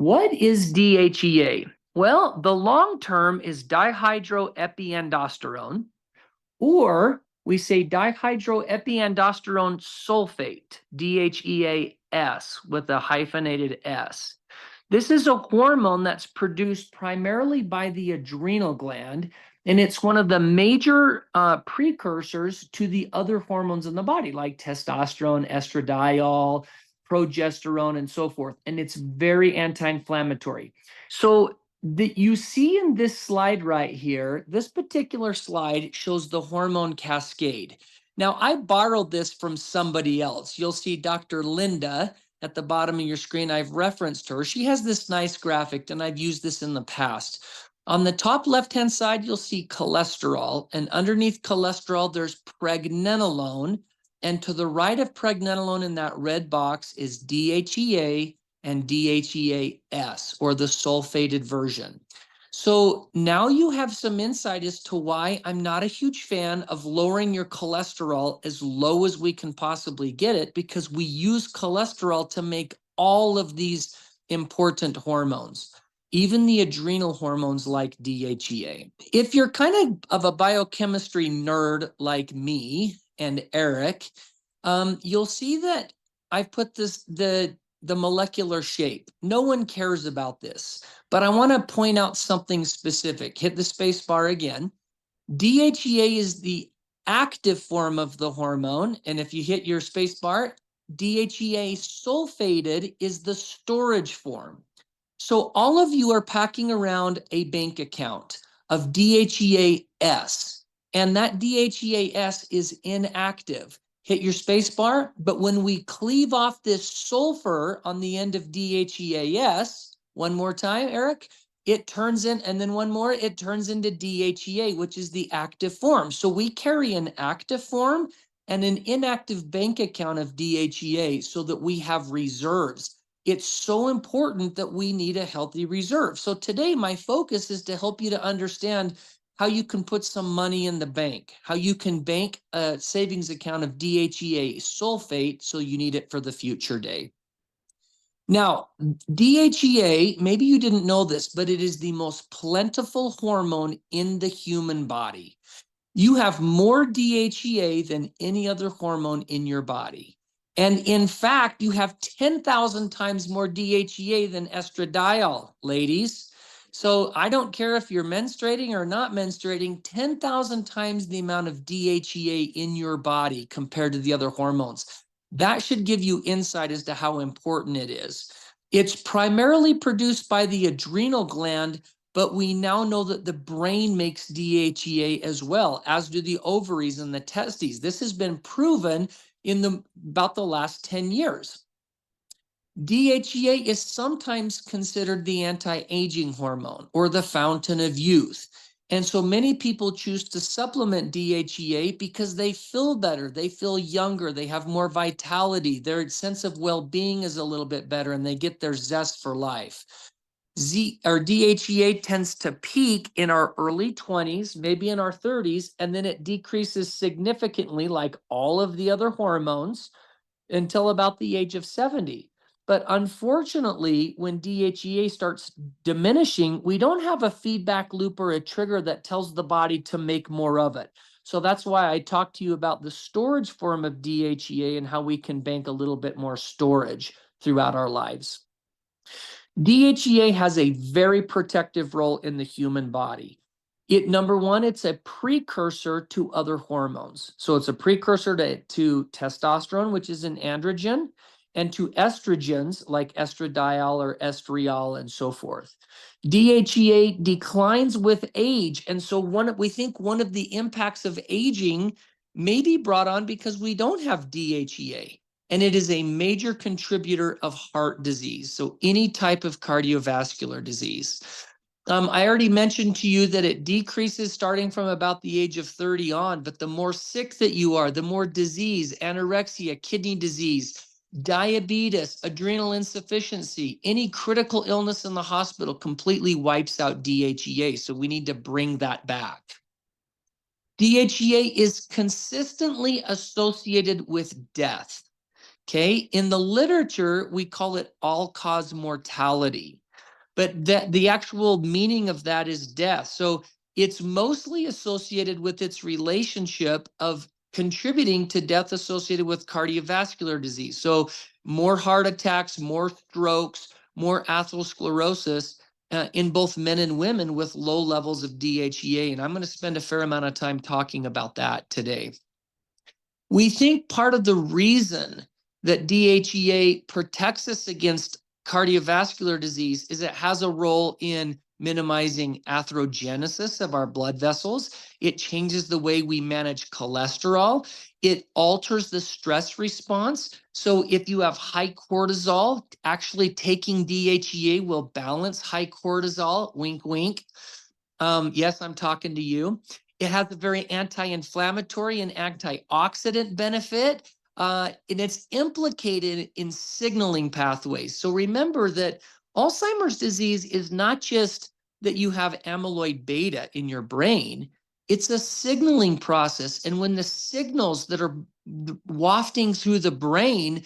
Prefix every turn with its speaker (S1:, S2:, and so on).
S1: What is DHEA? Well, the long term is dihydroepiandrosterone, or we say dihydroepiandrosterone sulfate, DHEAS, with a hyphenated S. This is a hormone that's produced primarily by the adrenal gland, and it's one of the major precursors to the other hormones in the body, like testosterone, estradiol, progesterone, and so forth. And it's very anti-inflammatory. So you see in this slide right here, this particular slide shows the hormone cascade. Now, I borrowed this from somebody else. You'll see Dr. Linda at the bottom of your screen. I've referenced her. She has this nice graphic, and I've used this in the past. On the top left-hand side, you'll see cholesterol, and underneath cholesterol, there's pregnenolone. And to the right of pregnenolone in that red box is DHEA and DHEAS, or the sulfated version. So now you have some insight as to why I'm not a huge fan of lowering your cholesterol as low as we can possibly get it, because we use cholesterol to make all of these important hormones, even the adrenal hormones like DHEA. If you're kind of a biochemistry nerd like me and Eric, you'll see that I've put the molecular shape. No one cares about this, but I want to point out something specific. Hit the space bar again. DHEA is the active form of the hormone, and if you hit your space bar, DHEA sulfated is the storage form. So all of you are packing around a bank account of DHEAS, and that DHEAS is inactive. Hit your space bar, but when we cleave off this sulfur on the end of DHEAS, one more time, Eric, it turns in, and then one more, it turns into DHEA, which is the active form. So we carry an active form and an inactive bank account of DHEA so that we have reserves. It's so important that we need a healthy reserve. So today, my focus is to help you to understand how you can put some money in the bank, how you can bank a savings account of DHEA sulfate so you need it for the future day. Now, DHEA, maybe you didn't know this, but it is the most plentiful hormone in the human body. You have more DHEA than any other hormone in your body. And in fact, you have 10,000 times more DHEA than estradiol, ladies. So I don't care if you're menstruating or not menstruating, 10,000 times the amount of DHEA in your body compared to the other hormones. That should give you insight as to how important it is. It's primarily produced by the adrenal gland, but we now know that the brain makes DHEA as well, as do the ovaries and the testes. This has been proven in about the last 10 years. DHEA is sometimes considered the anti-aging hormone or the fountain of youth. And so many people choose to supplement DHEA because they feel better, they feel younger, they have more vitality, their sense of well-being is a little bit better, and they get their zest for life. DHEA tends to peak in our early 20s, maybe in our 30s, and then it decreases significantly, like all of the other hormones, until about the age of 70. But unfortunately, when DHEA starts diminishing, we don't have a feedback loop or a trigger that tells the body to make more of it. So that's why I talked to you about the storage form of DHEA and how we can bank a little bit more storage throughout our lives. DHEA has a very protective role in the human body. Number one, it's a precursor to other hormones. So it's a precursor to testosterone, which is an androgen, and to estrogens like estradiol or estriol and so forth. DHEA declines with age. And so we think one of the impacts of aging may be brought on because we don't have DHEA. And it is a major contributor of heart disease, so any type of cardiovascular disease. I already mentioned to you that it decreases starting from about the age of 30 on, but the more sick that you are, the more disease, anorexia, kidney disease, diabetes, adrenal insufficiency, any critical illness in the hospital completely wipes out DHEA, so we need to bring that back. DHEA is consistently associated with death. Okay, in the literature, we call it all-cause mortality. but the actual meaning of that is death. So it's mostly associated with its relationship of contributing to death associated with cardiovascular disease. So more heart attacks, more strokes, more atherosclerosis in both men and women with low levels of DHEA. And I'm going to spend a fair amount of time talking about that today. We think part of the reason that DHEA protects us against cardiovascular disease is it has a role in minimizing atherogenesis of our blood vessels. It changes the way we manage cholesterol. It alters the stress response. So if you have high cortisol, actually taking DHEA will balance high cortisol, wink, wink. Yes, I'm talking to you. It has a very anti-inflammatory and antioxidant benefit, and it's implicated in signaling pathways. So remember that Alzheimer's disease is not just that you have amyloid beta in your brain, it's a signaling process. And when the signals that are wafting through the brain